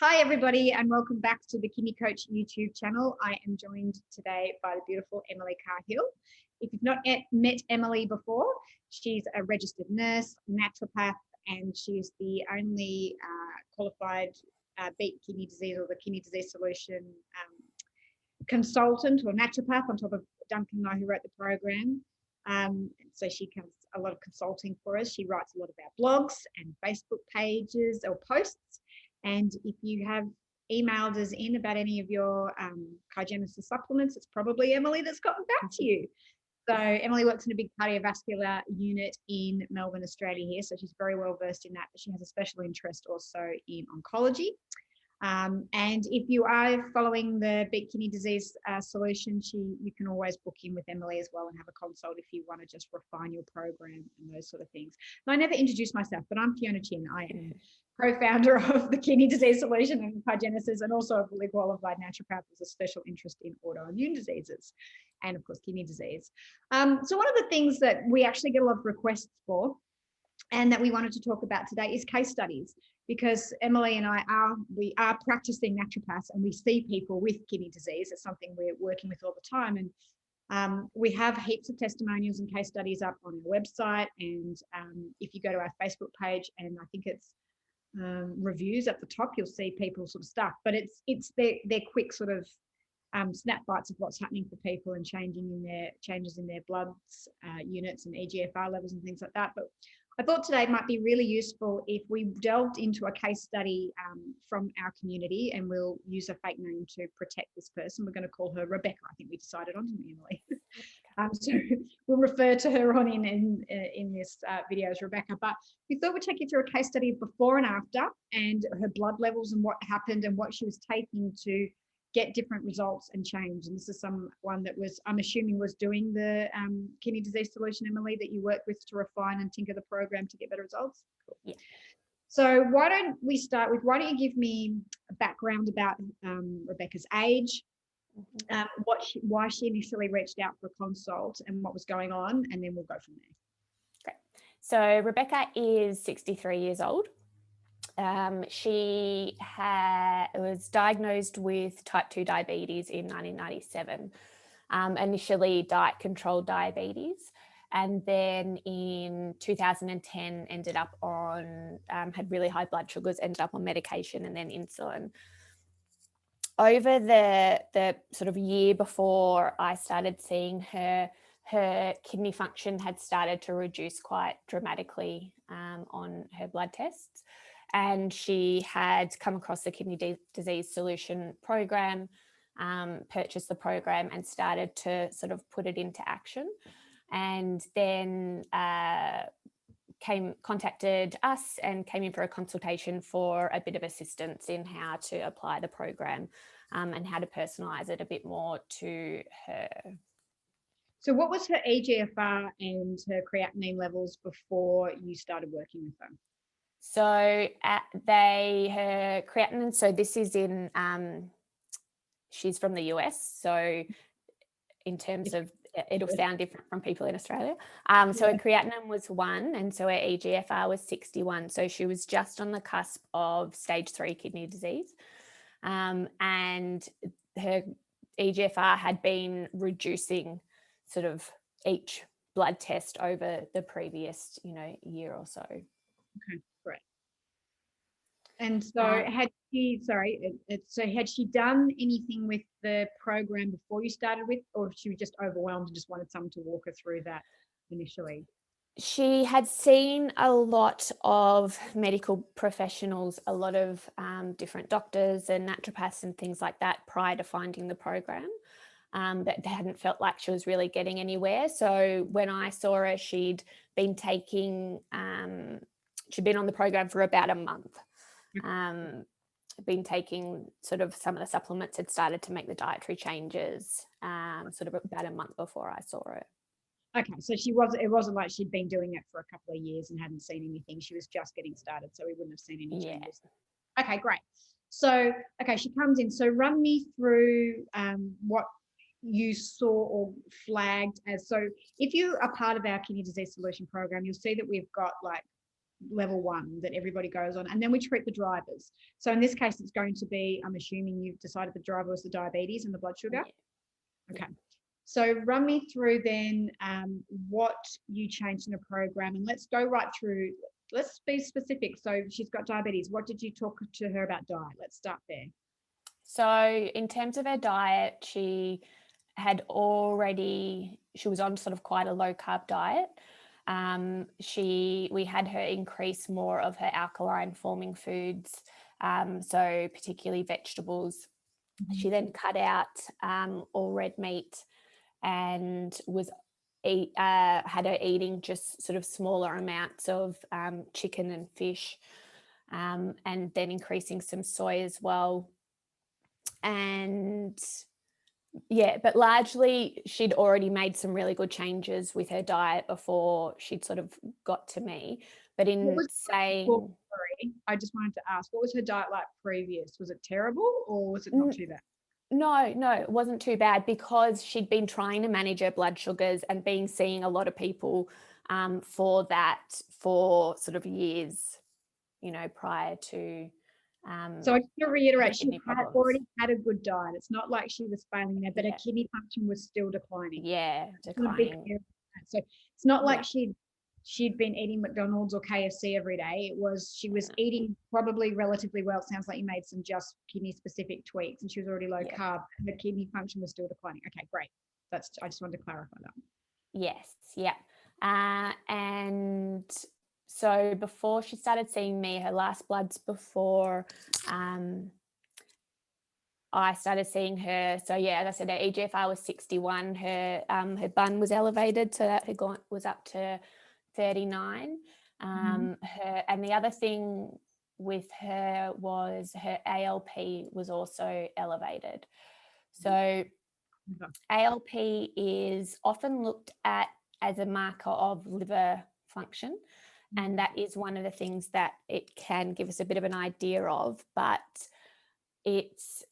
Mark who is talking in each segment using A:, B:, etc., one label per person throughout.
A: Hi everybody and welcome back to the Kidney Coach YouTube channel. I am joined today by the beautiful Emily Carhill. If you've not met Emily before, she's a registered nurse, naturopath, and she's the only qualified Beat Kidney Disease or the Kidney Disease Solution consultant or naturopath on top of Duncan and I who wrote the program. So she does a lot of consulting for us. She writes a lot about blogs and Facebook pages or posts. And if you have emailed us in about any of your Kygenesis supplements, it's probably Emily that's gotten back to you. So Emily works in a big cardiovascular unit in Melbourne, Australia here. So she's very well versed in that, but she has a special interest also in oncology. And if you are following the Beat Kidney Disease Solution, you can always book in with Emily as well and have a consult if you want to just refine your program and those sort of things. And I never introduced myself, but I'm Fiona Chin. I am co-founder of the Kidney Disease Solution and Kygenesis, and also a fully qualified naturopath with a special interest in autoimmune diseases and, of course, kidney disease. So one of the things that we actually get a lot of requests for and that we wanted to talk about today is case studies, because Emily and I are practicing naturopaths and we see people with kidney disease. It's something we're working with all the time. And we have heaps of testimonials and case studies up on our website. And if you go to our Facebook page, and I think it's reviews at the top, you'll see people's sort of stuff. But it's their quick sort of snap bites of what's happening for people and changes in their blood units and eGFR levels and things like that. But I thought today it might be really useful if we delved into a case study from our community, and we'll use a fake name to protect this person. We're going to call her Rebecca. I think we decided on, didn't we, Emily? So we'll refer to her on in this video as Rebecca. But we thought we'd take you through a case study of before and after, and her blood levels and what happened and what she was taking to get different results and change. And this is someone that was, I'm assuming, was doing the Kidney Disease Solution, Emily, that you worked with to refine and tinker the program to get better results. Cool.
B: Yeah.
A: So why don't we start with, why don't you give me a background about Rebecca's age, why she initially reached out for a consult and what was going on, and then we'll go from there.
B: Great. So Rebecca is 63 years old. She was diagnosed with type 2 diabetes in 1997, initially diet-controlled diabetes, and then in 2010 ended up on, had really high blood sugars, ended up on medication and then insulin. Over the sort of year before I started seeing her, her kidney function had started to reduce quite dramatically on her blood tests. And she had come across the Kidney Disease Solution program, purchased the program and started to sort of put it into action. And then contacted us and came in for a consultation for a bit of assistance in how to apply the program and how to personalise it a bit more to her.
A: So what was her eGFR and her creatinine levels before you started working with them?
B: So her creatinine, so this is in, she's from the US. So in terms of, it'll sound different from people in Australia. So her creatinine was 1 and so her eGFR was 61. So she was just on the cusp of stage 3 kidney disease. And her eGFR had been reducing sort of each blood test over the previous, year or so.
A: Okay, great. And so had she done anything with the program before you started with, or she was just overwhelmed and just wanted someone to walk her through that initially?
B: She had seen a lot of medical professionals, a lot of different doctors and naturopaths and things like that prior to finding the program. But they hadn't felt like she was really getting anywhere. So when I saw her, she'd been on the program for about a month. Been taking sort of some of the supplements, had started to make the dietary changes sort of about a month before I saw her.
A: Okay, so it wasn't like she'd been doing it for a couple of years and hadn't seen anything. She was just getting started, so we wouldn't have seen any changes. Okay, great. So, okay, she comes in. So run me through what you saw or flagged as. So if you are part of our Kidney Disease Solution program, you'll see that we've got like level 1 that everybody goes on, and then we treat the drivers. So in this case, it's going to be, I'm assuming you've decided the driver was the diabetes and the blood sugar.
B: Yeah.
A: Okay. So run me through then what you changed in the program, and let's go right through. Let's be specific. So she's got diabetes. What did you talk to her about diet? Let's start there.
B: So in terms of her diet, she was on sort of quite a low carb diet. We had her increase more of her alkaline forming foods, so particularly vegetables. She then cut out all red meat and had her eating just sort of smaller amounts of chicken and fish, and then increasing some soy as well. And yeah, but largely she'd already made some really good changes with her diet before she'd sort of got to me. But
A: sorry, I just wanted to ask, what was her diet like previous? Was it terrible, or was it not too bad?
B: No, it wasn't too bad, because she'd been trying to manage her blood sugars and been seeing a lot of people for that for sort of years, prior to.
A: So I just want to reiterate, she had already had a good diet. It's not like she was failing there, but her kidney function was still declining.
B: Yeah, declining.
A: So it's not like she'd been eating McDonald's or KFC every day. She was eating probably relatively well. It sounds like you made some just kidney specific tweaks, and she was already low carb. Her kidney function was still declining. Okay, great. I just wanted to clarify that.
B: Yes, yeah. And so before she started seeing me, her last bloods before I started seeing her. So yeah, as I said, her eGFR was 61. Her bun was elevated, so that was up to 39. And the other thing with her was her ALP was also elevated. So ALP is often looked at as a marker of liver function, and that is one of the things that it can give us a bit of an idea of, but it's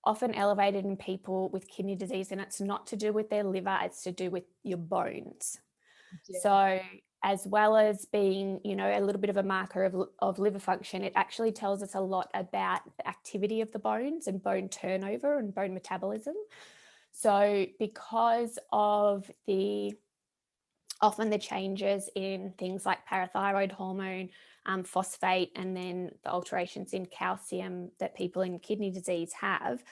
B: often elevated in people with kidney disease, and it's not to do with their liver, it's to do with your bones. So as well as being, a little bit of a marker of liver function, it actually tells us a lot about the activity of the bones and bone turnover and bone metabolism. So because of often the changes in things like parathyroid hormone, phosphate, and then the alterations in calcium that people in kidney disease have,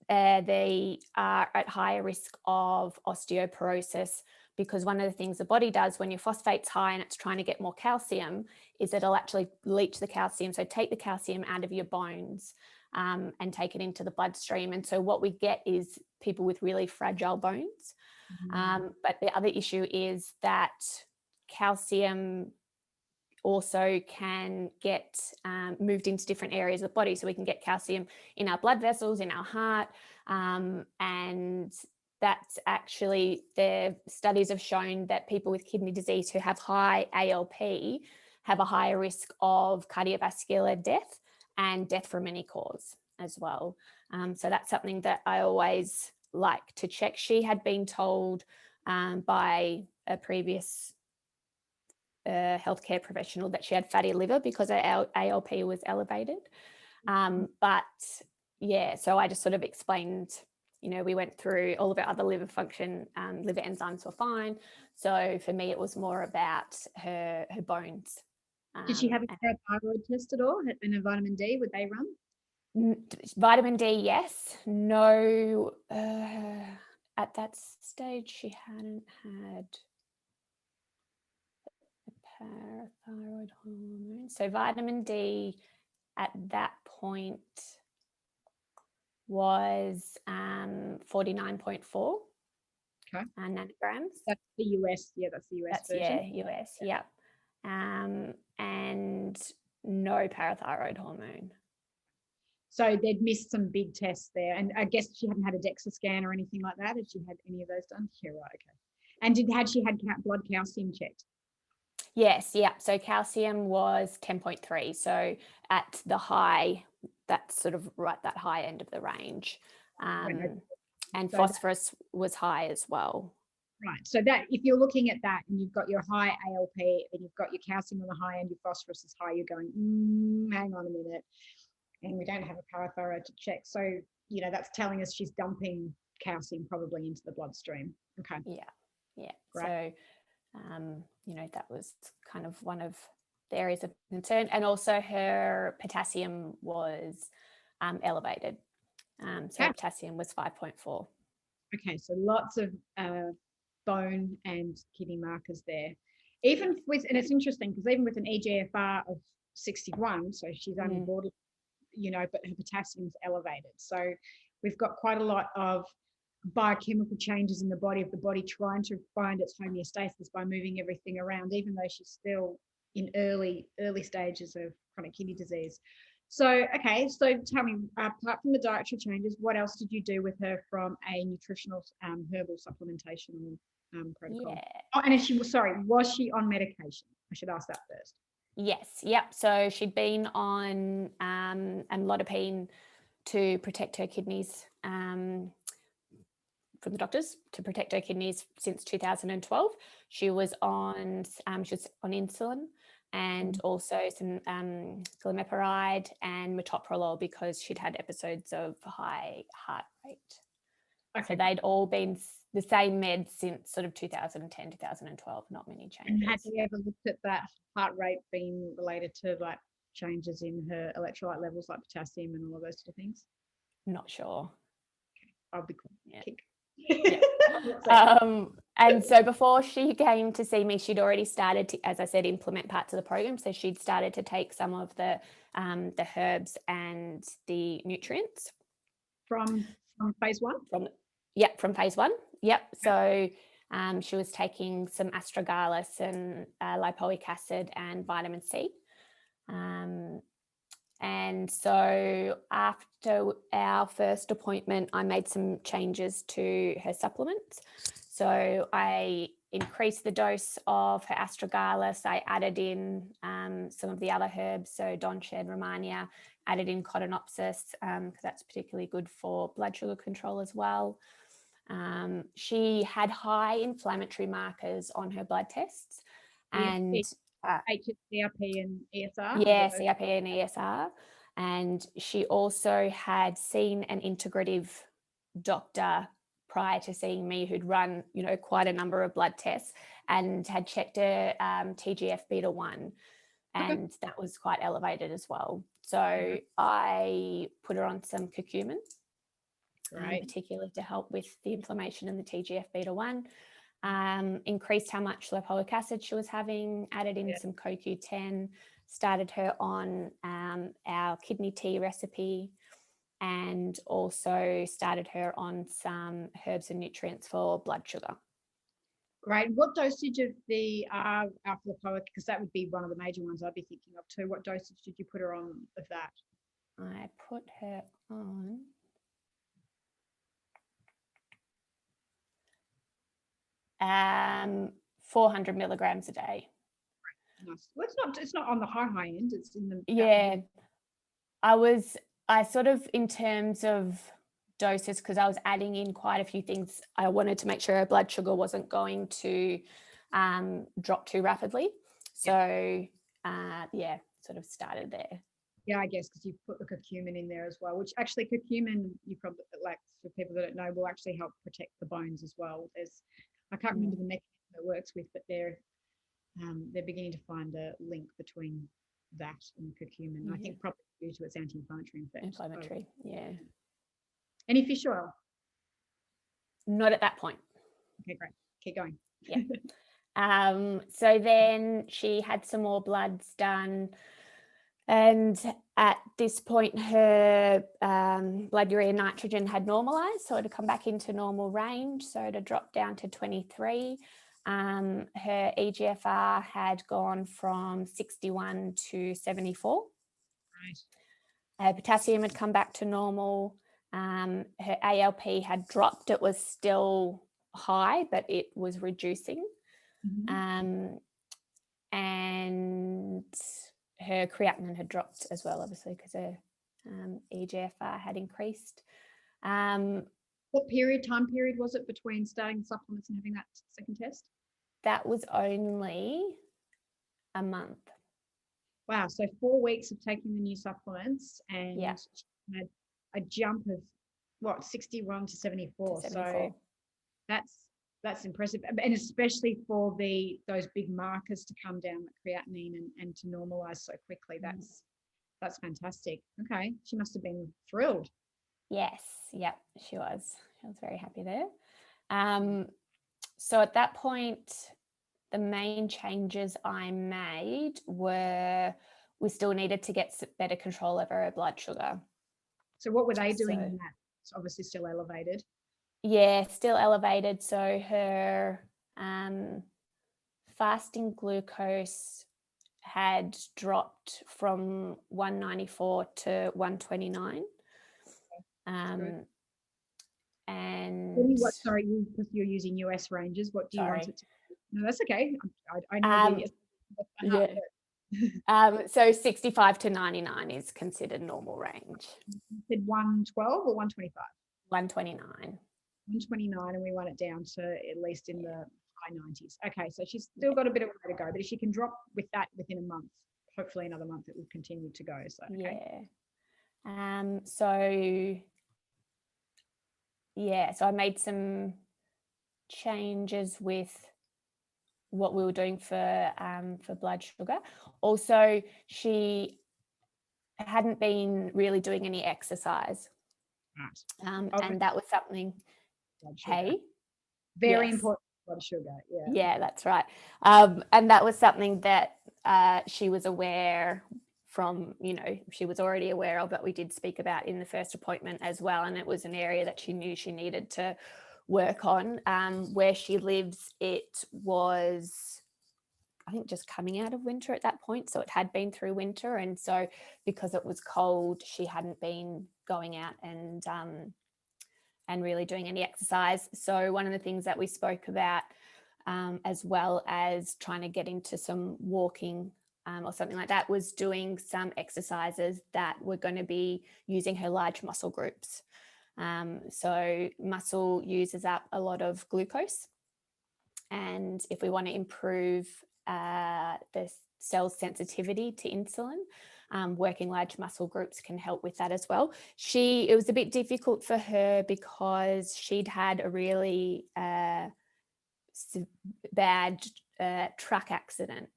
B: they are at higher risk of osteoporosis, because one of the things the body does when your phosphate's high and it's trying to get more calcium is it'll actually leach the calcium, so take the calcium out of your bones and take it into the bloodstream. And so what we get is people with really fragile bones. But the other issue is that calcium also can get moved into different areas of the body. So we can get calcium in our blood vessels, in our heart, and that's actually, the studies have shown that people with kidney disease who have high ALP have a higher risk of cardiovascular death and death from any cause as well. So that's something that I always like to check. She had been told by a previous healthcare professional that she had fatty liver because her ALP was elevated. But yeah, so I just sort of explained, we went through all of our other liver function, liver enzymes were fine. So for me, it was more about her bones.
A: Did she have a thyroid test at all, and a vitamin D? Would they run?
B: Vitamin D, yes. No, at that stage, she hadn't had a parathyroid hormone. So vitamin D at that point was 49.4 nanograms.
A: That's the US. Yeah, that's the US version.
B: Yeah, US, yeah. And no parathyroid hormone.
A: So they'd missed some big tests there. And I guess she hadn't had a DEXA scan or anything like that. Had she had any of those done? Yeah, right, okay. And had she had blood calcium checked?
B: Yes, yeah. So calcium was 10.3. So at the high, that's sort of right, that high end of the range. And phosphorus was high as well.
A: Right. So that if you're looking at that and you've got your high ALP and you've got your calcium on the high end, your phosphorus is high, you're going, hang on a minute. And we don't have a parathyroid to check. So, that's telling us she's dumping calcium probably into the bloodstream. Okay.
B: Yeah.
A: Great.
B: So, that was kind of one of the areas of concern. And also her potassium was elevated. So her potassium was 5.4.
A: Okay. So lots of bone and kidney markers there. Even with, and it's interesting because even with an eGFR of 61, so she's only border, but her potassium's elevated. So we've got quite a lot of biochemical changes in the body trying to find its homeostasis by moving everything around, even though she's still in early stages of chronic kidney disease. So, okay, so tell me, apart from the dietary changes, what else did you do with her from a nutritional herbal supplementation protocol?
B: Yeah.
A: Oh, and was she on medication? I should ask that first.
B: Yes. Yep. So she'd been on amlodipine to protect her kidneys from the doctors to protect her kidneys since 2012. She was on insulin and also some glimepiride and metoprolol because she'd had episodes of high heart rate. Okay. So they'd all been the same meds since sort of 2010, 2012, not many changes.
A: And have you ever looked at that heart rate being related to like changes in her electrolyte levels like potassium and all of those sort of things?
B: Not sure.
A: Okay. I'll be cool.
B: Yeah.
A: Yeah.
B: And so before she came to see me, she'd already started to, as I said, implement parts of the program. So she'd started to take some of the herbs and the nutrients
A: from phase one.
B: From phase one. Yep. So she was taking some astragalus and lipoic acid and vitamin C. And so after our first appointment, I made some changes to her supplements. So I increased the dose of her astragalus. I added in some of the other herbs, so Donshed, Romania, added in Cotinopsis because that's particularly good for blood sugar control as well. She had high inflammatory markers on her blood tests. And
A: CRP and ESR?
B: Yeah, CRP and ESR. And she also had seen an integrative doctor prior to seeing me who'd run, quite a number of blood tests and had checked her TGF beta 1 and that was quite elevated as well. So I put her on some curcumin, particularly to help with the inflammation in the TGF beta 1. Increased how much lipoic acid she was having, added in some CoQ10, started her on our kidney tea recipe, and also started her on some herbs and nutrients for blood sugar.
A: Great. What dosage of the alpha lipoic, because that would be one of the major ones I'd be thinking of too. What dosage did you put her on of that?
B: I put her on 400 milligrams a day.
A: Nice. Well, it's not on the high end. It's in the
B: I sort of, in terms of doses, because I was adding in quite a few things, I wanted to make sure her blood sugar wasn't going to drop too rapidly. So sort of started there.
A: Yeah, I guess because you've put the curcumin in there as well, which actually curcumin, you probably, like, for people that don't know, will actually help protect the bones as well. I can't remember the mechanism it works with, but they're beginning to find a link between that and curcumin. I think probably due to its anti-inflammatory effect. Any fish oil?
B: Not at that point.
A: Okay, great. Keep going.
B: Yeah. So then she had some more bloods done. And at this point, her blood urea nitrogen had normalized. So it had come back into normal range. So it had dropped down to 23. Her eGFR had gone from 61 to 74.
A: Right.
B: Her potassium had come back to normal. Her ALP had dropped. It was still high, but it was reducing. And her creatinine had dropped as well, obviously, because her eGFR had increased.
A: What What time period was it between starting supplements and having that second test?
B: That was only a month.
A: Wow. So 4 weeks of taking the new supplements, and
B: Yeah.
A: she had a jump of what, 61 to 74. So that's impressive, and especially for those big markers to come down, the creatinine, and to normalize so quickly. That's fantastic. Okay, she must have been thrilled.
B: Yes, yep, she was very happy there. So at that point, the main changes I made were we still needed to get better control over her blood sugar.
A: So what were they doing in that? It's obviously still elevated.
B: Yeah, still elevated. So her fasting glucose had dropped from 194 to 129. And
A: because you're using US ranges, what do you want it to be? No, that's okay. I know
B: so 65 to 99 is considered normal range.
A: You said 112 or 125?
B: 129.
A: 129, and we want it down to at least in the high 90s. Okay, so she's still got a bit of way to go, but if she can drop with that within a month, hopefully another month, it will continue to go. So okay.
B: So I made some changes with what we were doing for blood sugar. Also, she hadn't been really doing any exercise, and that was something.
A: Very important. Blood sugar.
B: Yeah, that's right. And that was something that she was aware from, she was already aware of, but we did speak about in the first appointment as well. And it was an area that she knew she needed to work on. Where she lives, it was, I think, just coming out of winter at that point. So it had been through winter. And so because it was cold, she hadn't been going out and really doing any exercise. So one of the things that we spoke about, as well as trying to get into some walking or something like that, was doing some exercises that were going to be using her large muscle groups. So muscle uses up a lot of glucose. And if we want to improve the cell's sensitivity to insulin, working large muscle groups can help with that as well. It was a bit difficult for her because she'd had a really bad truck accident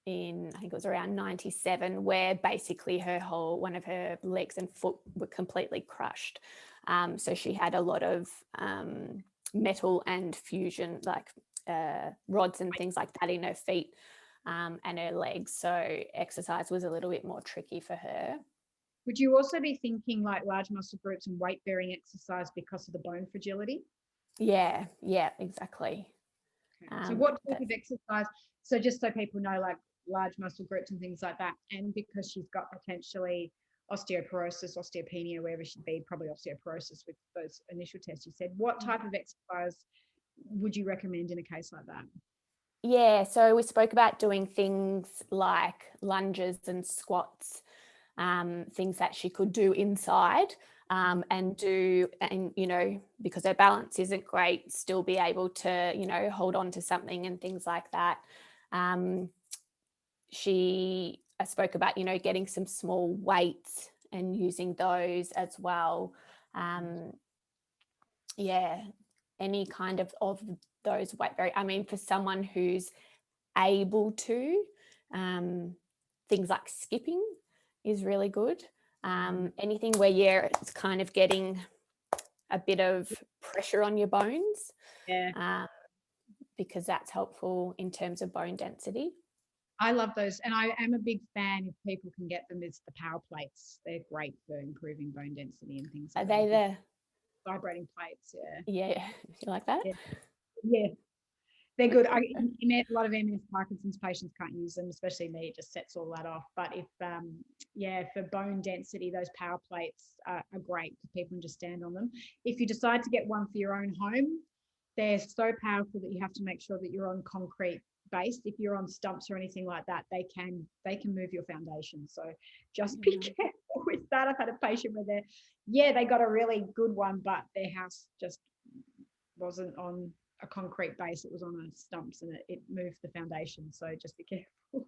B: in, I think it was around 97, where basically one of her legs and foot were completely crushed. So she had a lot of metal and fusion, like rods and things like that in her feet and her legs. So exercise was a little bit more tricky for her.
A: Would you also be thinking like large muscle groups and weight bearing exercise because of the bone fragility?
B: Yeah, exactly.
A: Okay. So what type of exercise? So just so people know, like large muscle groups and things like that, and because she's got potentially osteoporosis, osteopenia, wherever she'd be, probably osteoporosis with those initial tests you said, what type of exercise would you recommend in a case like that?
B: Yeah, so we spoke about doing things like lunges and squats, things that she could do inside and because her balance isn't great, still be able to, hold on to something and things like that. I spoke about, getting some small weights and using those as well. Any kind of those weight for someone who's able to, things like skipping is really good. Anything where it's kind of getting a bit of pressure on your bones, because that's helpful in terms of bone density.
A: I love those, and I am a big fan, if people can get them, is the power plates. They're great for improving bone density and things like that.
B: Are they the
A: vibrating plates?
B: Yeah, you like that?
A: Yeah. They're good. A lot of MS Parkinson's patients can't use them, especially me. It just sets all that off. But if, for bone density, those power plates are great because people can just stand on them. If you decide to get one for your own home, they're so powerful that you have to make sure that you're on concrete based. If you're on stumps or anything like that, they can move your foundation. So just be careful with that. I've had a patient where they got a really good one, but their house just wasn't on a concrete base. It was on a stumps, and it moved the foundation. So just be careful.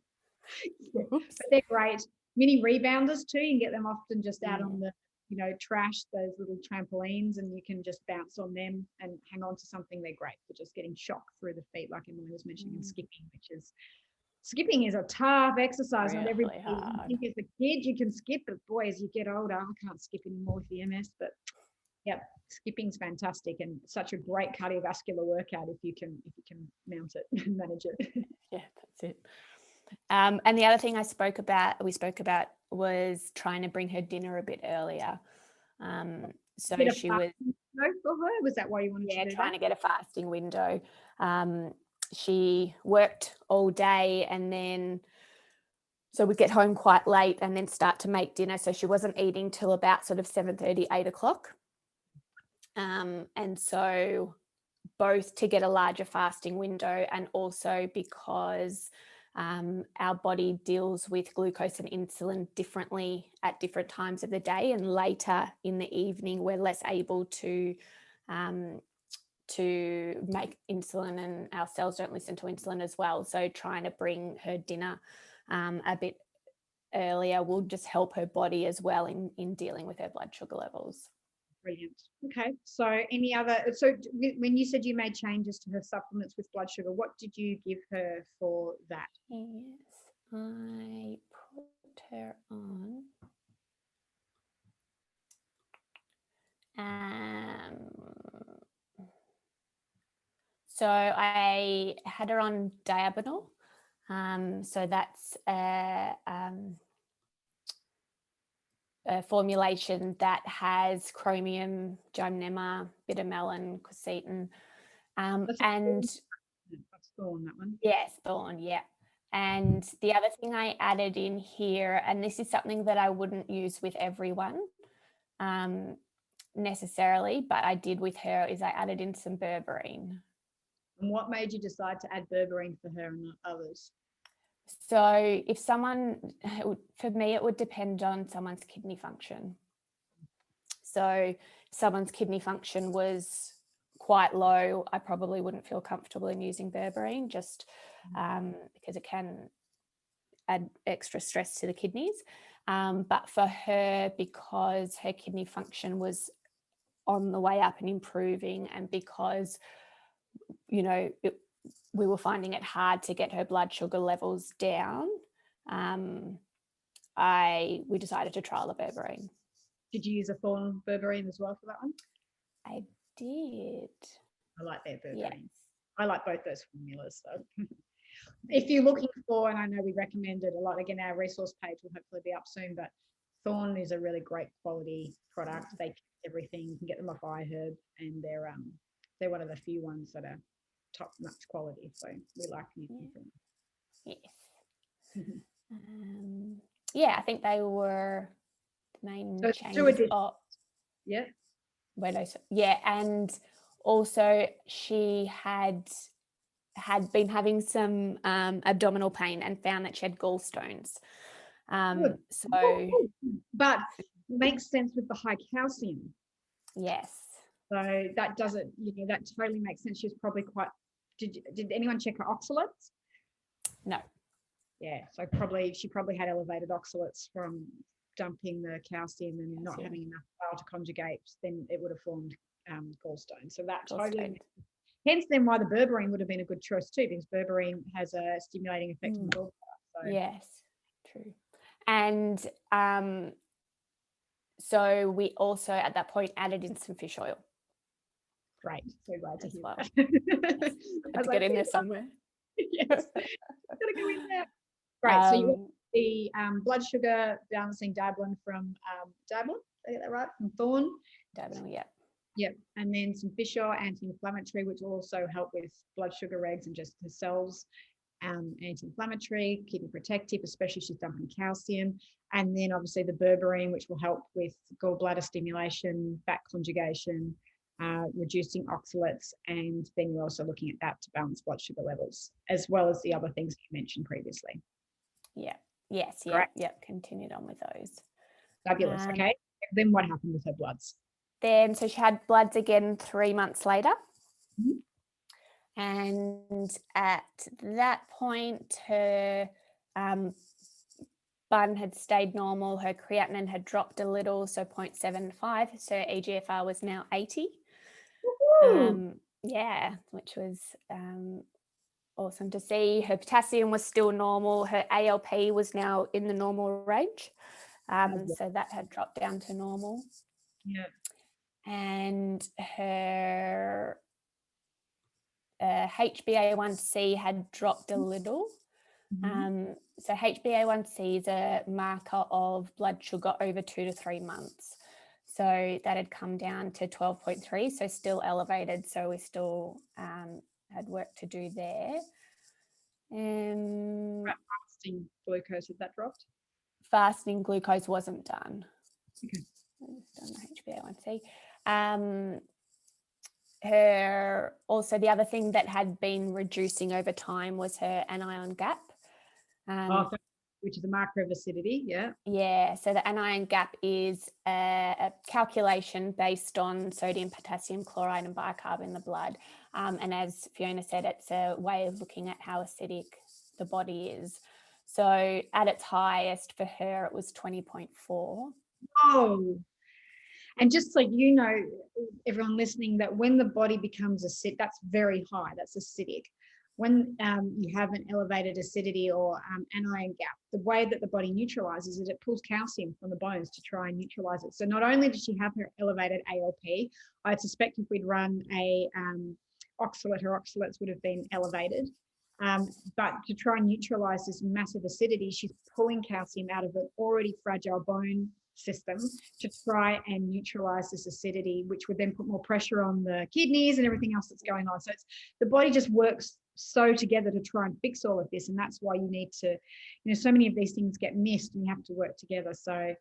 A: But they're great. Mini rebounders too. You can get them often just out on the trash, those little trampolines, and you can just bounce on them and hang on to something. They're great for just getting shock through the feet, like Emily was mentioning, and skipping is a tough exercise. Not everybody. You think as a kid you can skip, but boy, as you get older, I can't skip anymore with the MS. But skipping's fantastic and such a great cardiovascular workout if you can mount it and manage it.
B: Yeah, that's it. And the other thing we spoke about was trying to bring her dinner a bit earlier. So she was
A: for her. Was that why you wanted to do
B: trying to get a fasting window. She worked all day, and then so we'd get home quite late and then start to make dinner. So she wasn't eating till about sort of 7:30, 8 o'clock. And so both to get a larger fasting window, and also because our body deals with glucose and insulin differently at different times of the day, and later in the evening we're less able to make insulin, and our cells don't listen to insulin as well. So trying to bring her dinner a bit earlier will just help her body as well in dealing with her blood sugar levels.
A: Brilliant. Okay. So when you said you made changes to her supplements with blood sugar, what did you give her for that?
B: Yes, I put her on so I had her on Diabetic. So that's a formulation that has chromium, gymnema, beta-melon, quercetin, and
A: that's thorn, that one.
B: Yes, thorn, yeah. And the other thing I added in here, and this is something that I wouldn't use with everyone necessarily, but I did with her, is I added in some berberine.
A: And what made you decide to add berberine for her and not others?
B: So for me, it would depend on someone's kidney function. So someone's kidney function was quite low, I probably wouldn't feel comfortable in using berberine, just because it can add extra stress to the kidneys. But for her, because her kidney function was on the way up and improving, and because, we were finding it hard to get her blood sugar levels down, we decided to trial the berberine. Did you use a thorn berberine as well for that one? I did.
A: I like their berberine.
B: Yes.
A: I like both those formulas. So if you're looking for, and I know we recommend it a lot, again, our resource page will hopefully be up soon, but Thorn is a really great quality product. They keep everything. You can get them off iHerb, and they're one of the few ones that are top-notch quality. So we like using them.
B: Yes. Yeah, I think they were the main changes.
A: Yeah.
B: Yeah, and also she had been having some abdominal pain and found that she had gallstones.
A: But makes sense with the high calcium.
B: Yes.
A: So that doesn't, that totally makes sense. She's probably quite. Did anyone check her oxalates?
B: No.
A: Yeah, so she probably had elevated oxalates from dumping the calcium and not having enough bile to conjugate. Then it would have formed gallstones. So that totally. Hence, then why the berberine would have been a good choice too, because berberine has a stimulating effect on the gallbladder. So.
B: Yes, true. And so we also at that point added in some fish oil.
A: Great, so glad to hear that.
B: Yes. Let's get in there somewhere.
A: Yes, gotta go in there. Great. So you want the blood sugar balancing Dablin from Dablin, did I get that right? From Thorn.
B: Dablin, yeah.
A: Yep, and then some fish oil, anti-inflammatory, which will also help with blood sugar regs and just the cells. Anti-inflammatory, kidney protective, especially if she's dumping calcium. And then obviously the berberine, which will help with gallbladder stimulation, fat conjugation, reducing oxalates, and then you're also looking at that to balance blood sugar levels, as well as the other things you mentioned previously.
B: Yeah. Yes.
A: Correct.
B: Yep. Continued on with those.
A: Fabulous. Okay. Then what happened with her bloods?
B: Then, so she had bloods again 3 months later.
A: Mhm.
B: And at that point, her bun had stayed normal. Her creatinine had dropped a little, so 0.75. So eGFR was now 80. Yeah, which was awesome to see. Her potassium was still normal. Her ALP was now in the normal range. So that had dropped down to normal.
A: Yeah.
B: And her HbA1c had dropped a little. So HbA1c is a marker of blood sugar over 2 to 3 months. So that had come down to 12.3, so still elevated. So we still had work to do there.
A: Fasting glucose, had that dropped?
B: Fasting glucose wasn't done.
A: Okay.
B: Done the HbA1c. Also the other thing that had been reducing over time was her anion gap.
A: Which is a marker of acidity.
B: Yeah, so the anion gap is a calculation based on sodium, potassium, chloride and bicarb in the blood. And as Fiona said, it's a way of looking at how acidic the body is. So at its highest for her, it was 20.4.
A: Oh, and just so you know, everyone listening, that when the body becomes acidic, that's very high, that's acidic. When you have an elevated acidity or anion gap, the way that the body neutralizes it, it pulls calcium from the bones to try and neutralize it. So not only did she have her elevated ALP, I suspect if we'd run a oxalate, her oxalates would have been elevated. But to try and neutralize this massive acidity, she's pulling calcium out of an already fragile bone system to try and neutralize this acidity, which would then put more pressure on the kidneys and everything else that's going on. So the body just works so together to try and fix all of this, and that's why you need to, so many of these things get missed and you have to work together. So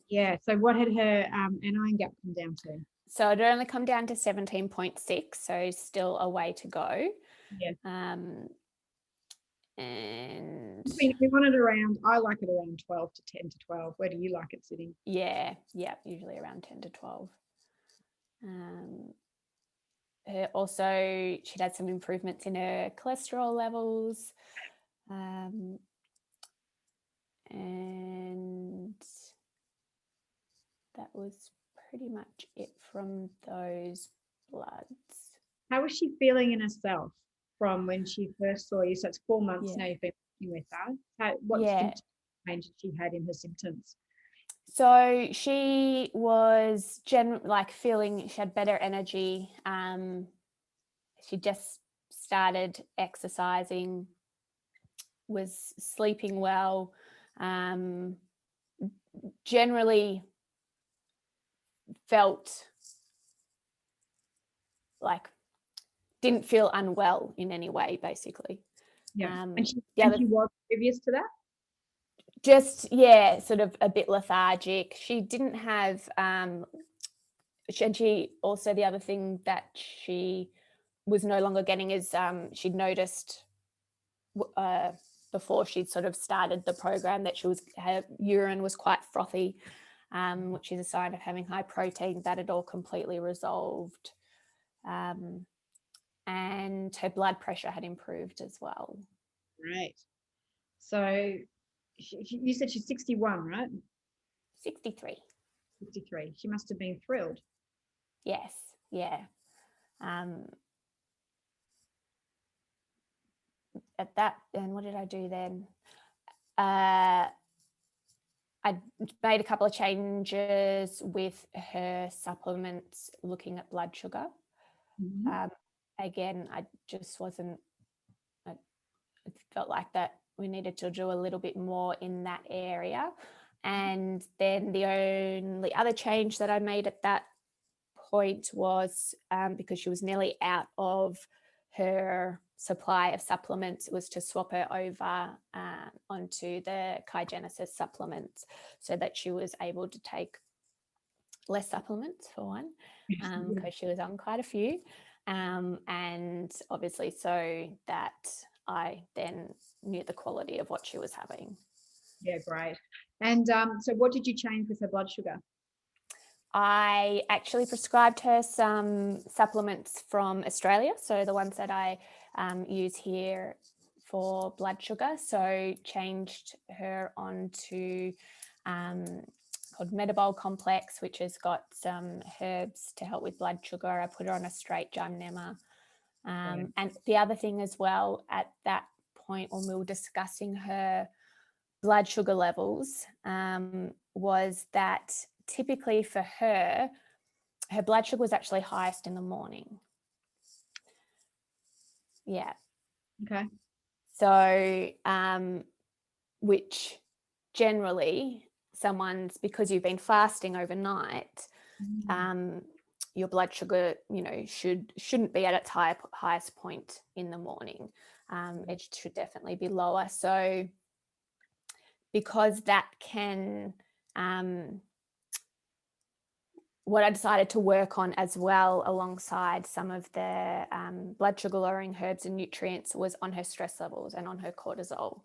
A: yeah, so what had her anion gap come down to?
B: So it only come down to 17.6, so still a way to go.
A: Yeah.
B: And
A: we want it around, I like it around 12 to 10 to 12. Where do you like it sitting?
B: Yeah, usually around 10 to 12. Also, she'd had some improvements in her cholesterol levels. And that was pretty much it from those bloods.
A: How was she feeling in herself from when she first saw you? So it's 4 months now you've been working with her. What changes she had in her symptoms?
B: So she was feeling, she had better energy. She just started exercising, was sleeping well, generally felt like didn't feel unwell in any way, basically.
A: Yeah. And she was previous to that?
B: Just, sort of a bit lethargic. She didn't have, and she also, the other thing that she was no longer getting is she'd noticed before she'd sort of started the program that her urine was quite frothy, which is a sign of having high protein. That had all completely resolved. And her blood pressure had improved as well.
A: Right. So you said she's 61, right?
B: 63.
A: 63. She must have been thrilled.
B: Yes. Yeah. At that, and what did I do then? I made a couple of changes with her supplements, looking at blood sugar. Again, I just wasn't, I felt like that we needed to do a little bit more in that area. And then the only other change that I made at that point was because she was nearly out of her supply of supplements, it was to swap her over onto the Kygenesis supplements so that she was able to take less supplements for one, because she was on quite a few. And obviously so that I then knew the quality of what she was having.
A: Yeah, great. And so what did you change with her blood sugar?
B: I actually prescribed her some supplements from Australia, so the ones that I use here for blood sugar. So changed her onto called Metabol Complex, which has got some herbs to help with blood sugar. I put her on a straight Gymnema. And the other thing as well, at that point when we were discussing her blood sugar levels, was that typically for her blood sugar was actually highest in the morning. Yeah.
A: Okay.
B: So, which generally because you've been fasting overnight, your blood sugar, shouldn't be at its highest point in the morning. It should definitely be lower. So because that can, what I decided to work on as well alongside some of the blood sugar lowering herbs and nutrients was on her stress levels and on her cortisol,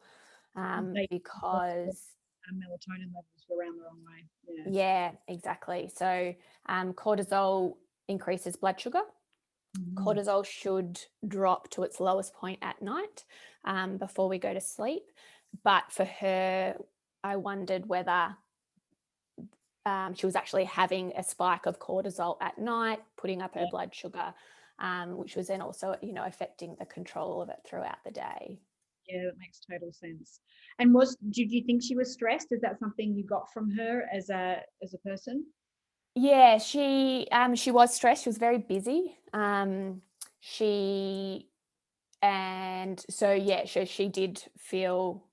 B: because
A: melatonin levels were around the wrong way.
B: Yeah, exactly. So cortisol increases blood sugar. Cortisol should drop to its lowest point at night before we go to sleep. But for her, I wondered whether she was actually having a spike of cortisol at night, putting up her blood sugar, which was then also, affecting the control of it throughout the day.
A: Yeah, that makes total sense. And did you think she was stressed? Is that something you got from her as a person?
B: Yeah, she was stressed. She was very busy. She did feel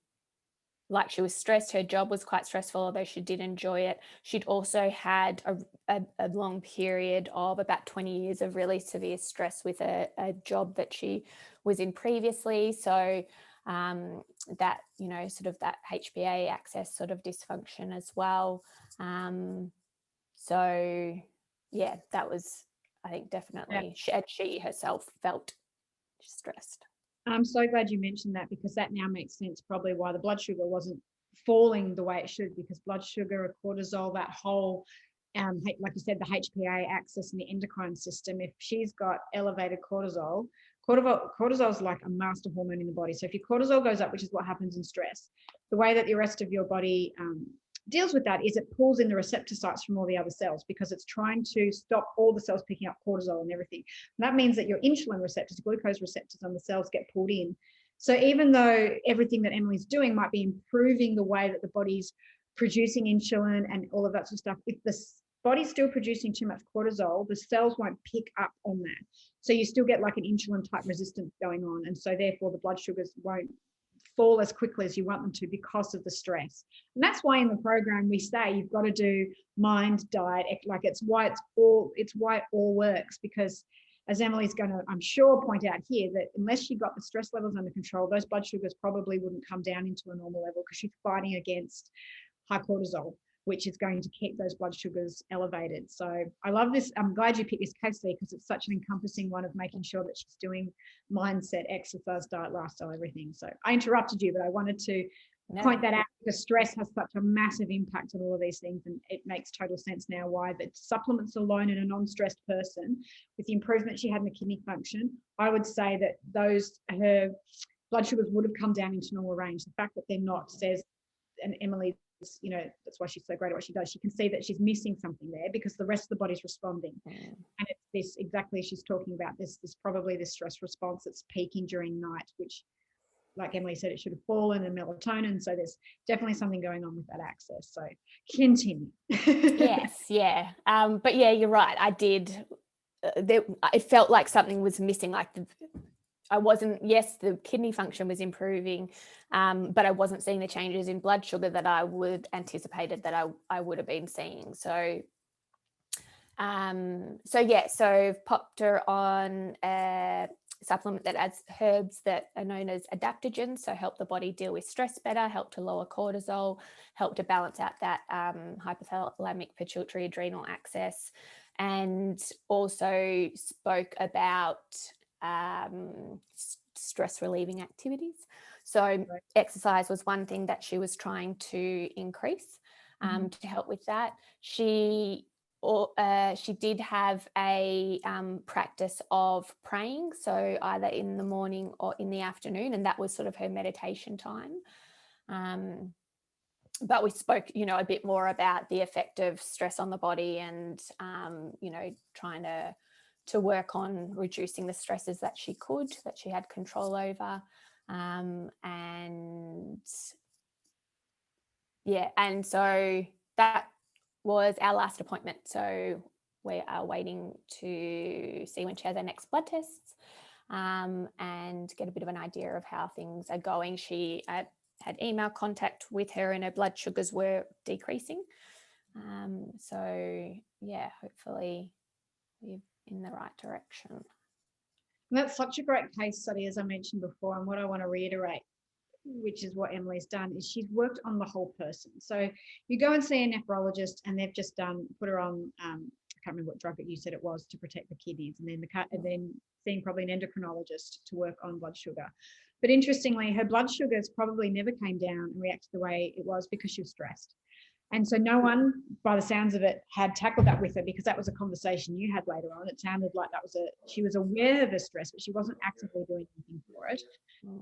B: like she was stressed. Her job was quite stressful, although she did enjoy it. She'd also had a long period of about 20 years of really severe stress with a job that she was in previously. So that, sort of that HPA axis sort of dysfunction as well. So yeah, that was, I think, definitely, she herself felt stressed.
A: I'm so glad you mentioned that, because that now makes sense probably why the blood sugar wasn't falling the way it should, because blood sugar, cortisol, that whole, like you said, the HPA axis and the endocrine system, if she's got elevated cortisol is like a master hormone in the body. So if your cortisol goes up, which is what happens in stress, the way that the rest of your body deals with that is it pulls in the receptor sites from all the other cells, because it's trying to stop all the cells picking up cortisol and everything. And that means that your insulin receptors, glucose receptors on the cells get pulled in. So even though everything that Emily's doing might be improving the way that the body's producing insulin and all of that sort of stuff, if the body's still producing too much cortisol, the cells won't pick up on that. So you still get like an insulin type resistance going on. And so therefore the blood sugars won't fall as quickly as you want them to because of the stress. And that's why in the program we say you've got to do mind, diet, like it's why it all works, because as Emily's going to, I'm sure, point out here, that unless she got the stress levels under control, those blood sugars probably wouldn't come down into a normal level, because she's fighting against high cortisol, which is going to keep those blood sugars elevated. So I love this. I'm glad you picked this case study, because it's such an encompassing one of making sure that she's doing mindset, exercise, diet, lifestyle, everything. So I interrupted you, but I wanted to point that out, because stress has such a massive impact on all of these things. And it makes total sense now why the supplements alone in a non-stressed person, with the improvement she had in the kidney function, I would say that her blood sugars would have come down into normal range. The fact that they're not says, and Emily, that's why she's so great at what she does. She can see that she's missing something there, because the rest of the body's responding. And it's this, exactly as she's talking about, this probably this stress response that's peaking during night, which, like Emily said, it should have fallen, and melatonin. So there's definitely something going on with that axis. So continue.
B: Yes, yeah. But yeah, you're right. I did. It felt like something was missing. Like the kidney function was improving, but I wasn't seeing the changes in blood sugar that I would anticipated that I would have been seeing. So popped her on supplement that adds herbs that are known as adaptogens, so help the body deal with stress better, help to lower cortisol, help to balance out that hypothalamic pituitary adrenal axis, and also spoke about stress relieving activities. So exercise was one thing that she was trying to increase to help with that. She did have a practice of praying, so either in the morning or in the afternoon, and that was sort of her meditation time. But we spoke, a bit more about the effect of stress on the body and, trying to work on reducing the stresses that she had control over. And so that was our last appointment. So we are waiting to see when she has her next blood tests and get a bit of an idea of how things are going. She had email contact with her and her blood sugars were decreasing. Hopefully we're in the right direction.
A: And that's such a great case study, as I mentioned before. And what I want to reiterate, which is what Emily's done, is she's worked on the whole person. So you go and see a nephrologist and they've just put her on, I can't remember what drug that you said it was, to protect the kidneys, and then seeing probably an endocrinologist to work on blood sugar. But interestingly, her blood sugars probably never came down and reacted the way it was because she was stressed. And so no one, by the sounds of it, had tackled that with her, because that was a conversation you had later on. It sounded like she was aware of her stress, but she wasn't actively doing anything for it.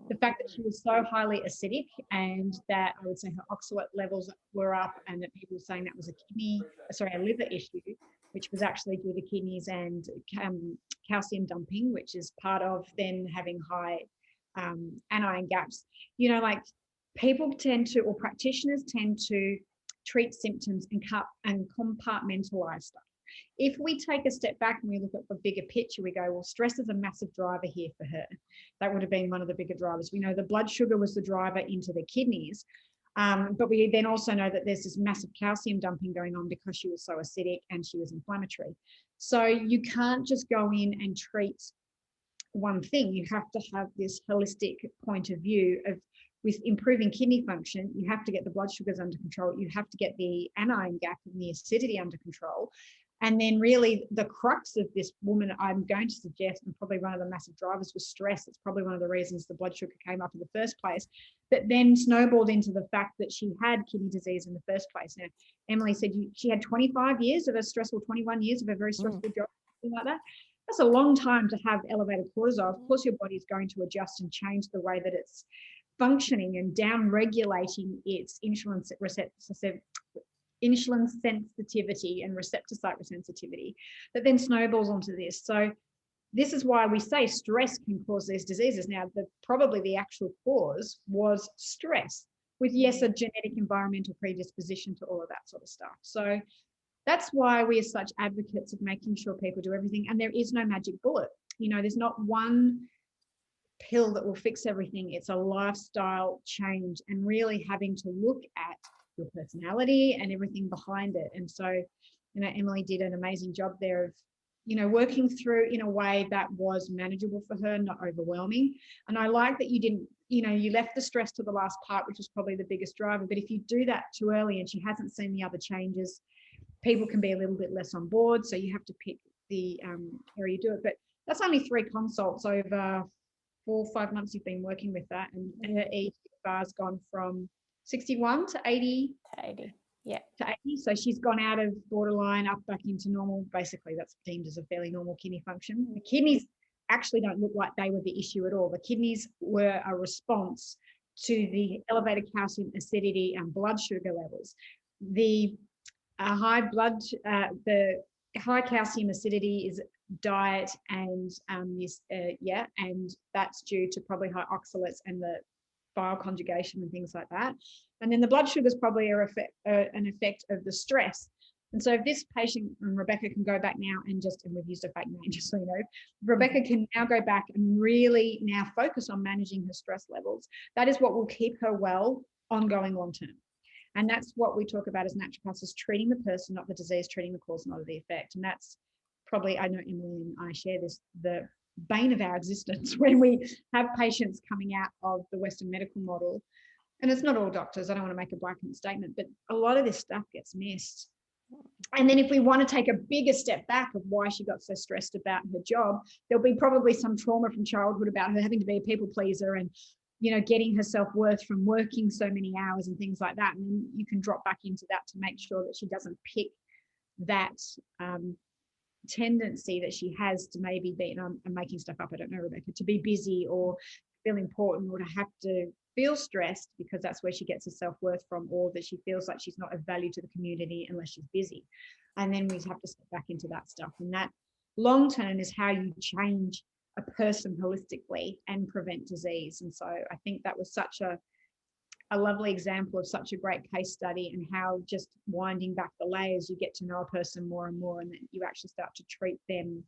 A: The fact that she was so highly acidic, and that I would say her oxalate levels were up, and that people were saying that was a liver issue, which was actually due to kidneys and calcium dumping, which is part of then having high anion gaps. People tend to, or practitioners tend to, treat symptoms and compartmentalize stuff. If we take a step back and we look at the bigger picture, we go, well, stress is a massive driver here for her. That would have been one of the bigger drivers. We know the blood sugar was the driver into the kidneys, but we then also know that there's this massive calcium dumping going on because she was so acidic and she was inflammatory. So you can't just go in and treat one thing. You have to have this holistic point of view of, with improving kidney function, you have to get the blood sugars under control. You have to get the anion gap and the acidity under control. And then really the crux of this woman, I'm going to suggest, and probably one of the massive drivers, was stress. It's probably one of the reasons the blood sugar came up in the first place, that then snowballed into the fact that she had kidney disease in the first place. Now, Emily said she had 25 years of a stressful, 21 years of a very stressful job, something like that. That's a long time to have elevated cortisol. Of course, your body is going to adjust and change the way that it's functioning and down-regulating its insulin sensitivity and receptor site sensitivity, that then snowballs onto this. So this is why we say stress can cause these diseases. Now, probably the actual cause was stress, with, yes, a genetic environmental predisposition to all of that sort of stuff. So that's why we are such advocates of making sure people do everything. And there is no magic bullet. There's not one pill that will fix everything. It's a lifestyle change, and really having to look at your personality and everything behind it. And so, Emily did an amazing job there of, working through in a way that was manageable for her, not overwhelming. And I like that you didn't, you left the stress to the last part, which was probably the biggest driver. But if you do that too early and she hasn't seen the other changes, people can be a little bit less on board. So you have to pick the area you do it. But that's only 3 consults over 4 or 5 months you've been working with that, and her eGFR has gone from 61 to 80.
B: To 80, yeah.
A: To 80. So she's gone out of borderline up back into normal. Basically, that's deemed as a fairly normal kidney function. The kidneys actually don't look like they were the issue at all. The kidneys were a response to the elevated calcium, acidity, and blood sugar levels. The high calcium acidity is diet and and that's due to probably high oxalates and the bioconjugation and things like that. And then the blood sugar is probably an effect of the stress. And so if this patient, and Rebecca can go back now and we've used a fake name just so you know, Rebecca can now go back and really now focus on managing her stress levels. That is what will keep her well ongoing long term. And that's what we talk about as naturopaths, is treating the person, not the disease, treating the cause, not the effect. And that's probably, I know Emily and I share this, the bane of our existence when we have patients coming out of the Western medical model. And it's not all doctors, I don't want to make a blanket statement, but a lot of this stuff gets missed. And then if we want to take a bigger step back of why she got so stressed about her job, there'll be probably some trauma from childhood about her having to be a people pleaser and, you know, getting her self-worth from working so many hours and things like that. And you can drop back into that to make sure that she doesn't pick that tendency that she has to maybe be, and I'm making stuff up, I don't know, Rebecca, to be busy or feel important or to have to feel stressed because that's where she gets her self-worth from, or that she feels like she's not of value to the community unless she's busy. And then we have to step back into that stuff. And that long term is how you change a person holistically and prevent disease. And so I think that was such a lovely example of such a great case study, and how just winding back the layers, you get to know a person more and more, and then you actually start to treat them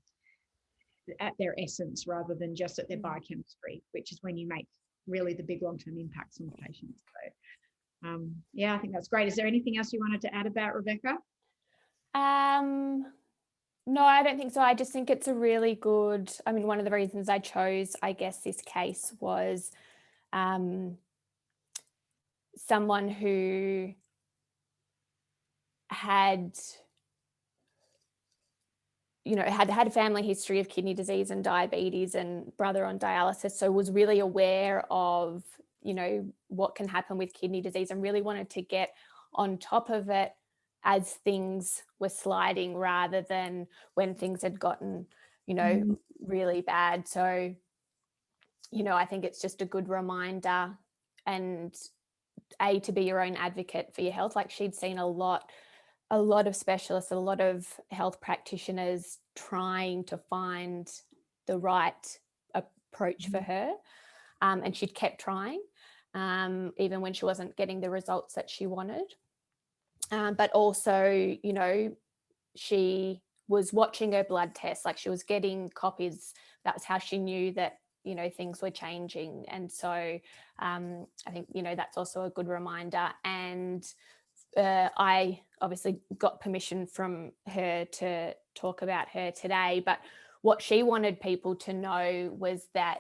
A: at their essence rather than just at their biochemistry, which is when you make really the big long-term impacts on patients. So yeah, I think that's great. Is there anything else you wanted to add about Rebecca?
B: No, I don't think so. I just think it's a really good, I mean, one of the reasons I chose, I guess, this case was someone who had, you know, had a family history of kidney disease and diabetes and brother on dialysis, so was really aware of, you know, what can happen with kidney disease, and really wanted to get on top of it as things were sliding rather than when things had gotten, you know, really bad. So, you know, I think it's just a good reminder, and to be your own advocate for your health. Like, she'd seen a lot of specialists, a lot of health practitioners trying to find the right approach for her. And she'd kept trying, even when she wasn't getting the results that she wanted. But also, you know, she was watching her blood tests, like she was getting copies. That's how she knew that, you know, things were changing. And so I think, you know, that's also a good reminder. And I obviously got permission from her to talk about her today, but what she wanted people to know was that,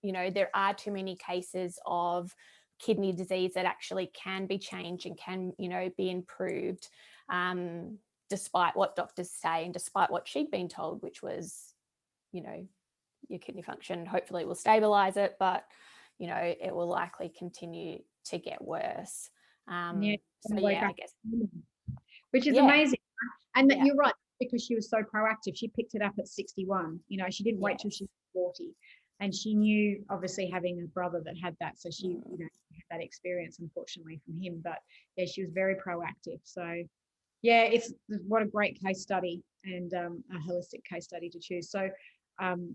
B: you know, there are too many cases of kidney disease that actually can be changed and can, you know, be improved, despite what doctors say and despite what she'd been told, which was, you know, your kidney function, hopefully it will stabilize it, but, you know, it will likely continue to get worse.
A: Yeah,
B: so yeah, I guess,
A: which is amazing. And that you're right, because she was so proactive. She picked it up at 61. You know, she didn't wait till she was 40. And she knew, obviously, having a brother that had that. So she, you know, had that experience, unfortunately, from him. But yeah, she was very proactive. So yeah, it's what a great case study, and a holistic case study to choose. So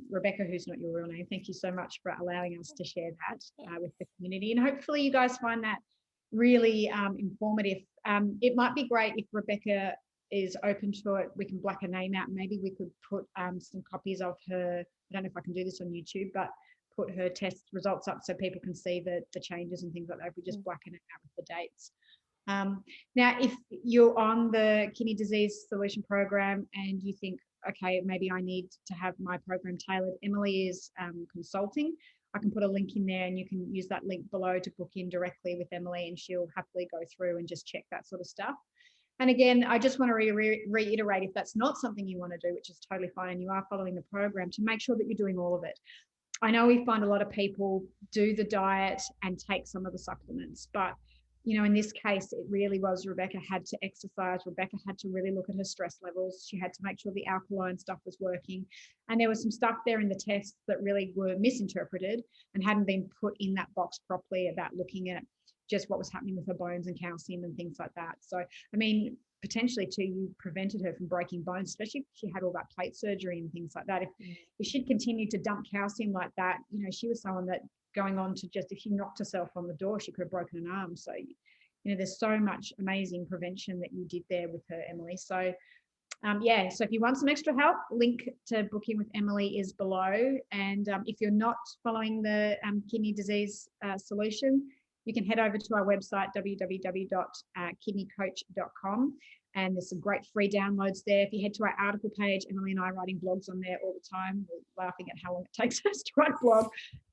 A: Rebecca, who's not your real name, thank you so much for allowing us to share that with the community. And hopefully you guys find that really informative. It might be great if Rebecca is open to it. We can black her name out. Maybe we could put some copies of her, I don't know if I can do this on YouTube, but put her test results up so people can see the changes and things like that if we just blacken it out with the dates. Now, if you're on the Kidney Disease Solution Program and you think, okay, maybe I need to have my program tailored, Emily is consulting. I can put a link in there and you can use that link below to book in directly with Emily, and she'll happily go through and just check that sort of stuff. And again, I just want to reiterate, if that's not something you want to do, which is totally fine, and you are following the program, to make sure that you're doing all of it. I know we find a lot of people do the diet and take some of the supplements, but you know, in this case, it really was Rebecca had to exercise. Rebecca had to really look at her stress levels. She had to make sure the alkaline stuff was working. And there was some stuff there in the tests that really were misinterpreted and hadn't been put in that box properly about looking at just what was happening with her bones and calcium and things like that. So, I mean, potentially too, you prevented her from breaking bones, especially if she had all that plate surgery and things like that. If she'd continued to dump calcium like that, you know, she was someone that going on to just, if she knocked herself on the door, she could have broken an arm. So, you know, there's so much amazing prevention that you did there with her, Emily. So, yeah, so if you want some extra help, link to book in with Emily is below. And if you're not following the kidney disease solution, you can head over to our website, www.kidneycoach.com. And there's some great free downloads there. If you head to our article page, Emily and I are writing blogs on there all the time. We're laughing at how long it takes us to write a blog.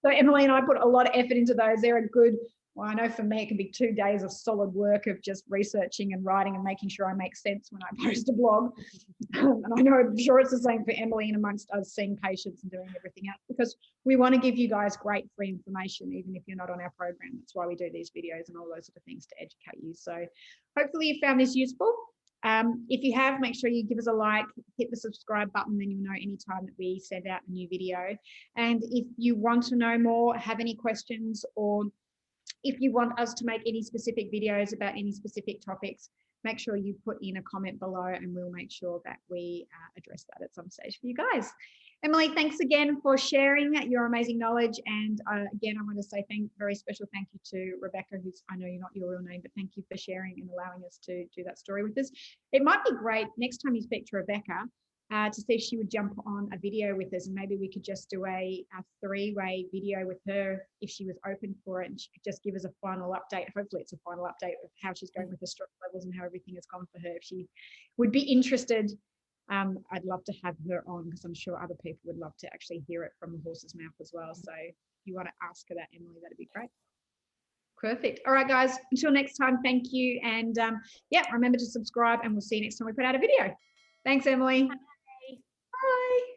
A: So Emily and I put a lot of effort into those. They're a good, well, I know for me, it can be 2 days of solid work of just researching and writing and making sure I make sense when I post a blog. And I know, I'm sure it's the same for Emily and amongst us seeing patients and doing everything else, because we want to give you guys great free information, even if you're not on our program. That's why we do these videos and all those sort of things to educate you. So hopefully you found this useful. If you have, make sure you give us a like, hit the subscribe button, then you'll know anytime that we send out a new video. And if you want to know more, have any questions, or if you want us to make any specific videos about any specific topics, make sure you put in a comment below and we'll make sure that we address that at some stage for you guys. Emily, thanks again for sharing your amazing knowledge. And again, I want to say very special thank you to Rebecca, who's, I know you're not your real name, but thank you for sharing and allowing us to do that story with us. It might be great next time you speak to Rebecca to see if she would jump on a video with us, and maybe we could just do a 3-way video with her if she was open for it, and she could just give us a final update. Hopefully it's a final update of how she's going with the stroke levels and how everything has gone for her. If she would be interested, I'd love to have her on, because I'm sure other people would love to actually hear it from the horse's mouth as well. So if you want to ask her that, Emily, that'd be great. Perfect. All right, guys, until next time, thank you. And yeah, remember to subscribe, and we'll see you next time we put out a video. Thanks, Emily.
B: Bye.
A: Bye.